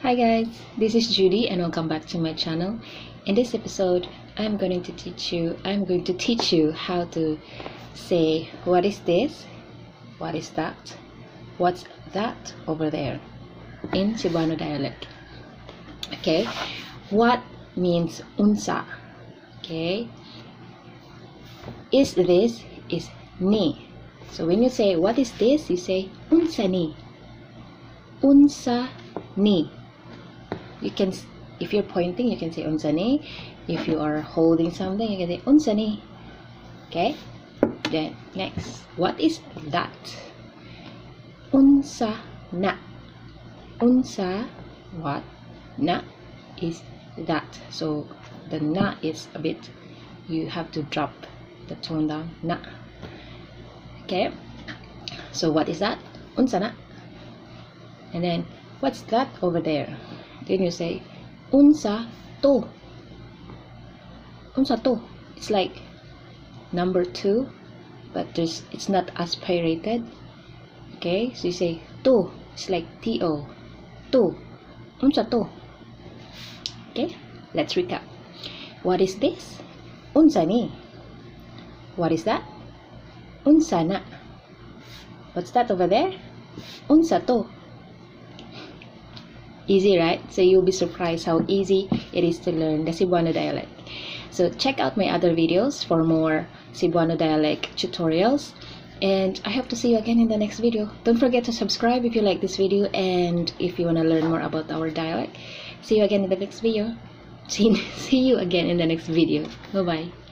Hi guys, this is Judy and welcome back to my channel. In this episode, I'm going to teach you how to say what is this, what is that, what's that over there in Cebuano dialect. Okay, what means unsa? Okay, is this is ni. So when you say what is this, you say unsa ni. Unsa ni. You can, if you're pointing, you can say unsa ni. If you are holding something, you can say unsa ni. Okay. Then next, what is that? Unsa na. Unsa what? Na is that. So the na is a bit, you have to drop the tone down. Na. Okay. So what is that? Unsa na. And then what's that over there? Then you say unsa to. Unsa to. It's like number 2, but it's not aspirated. Okay, so you say to. It's like to. To. Unsa to. Okay, let's recap. What is this? Unsa ni. What is that? Unsa na. What's that over there? Unsa to. Easy, right? So you'll be surprised how easy it is to learn the Cebuano dialect. So check out my other videos for more Cebuano dialect tutorials, and I hope to see you again in the next video. Don't forget to subscribe if you like this video and if you want to learn more about our dialect. See you again in the next video. See you again in the next video. Bye bye.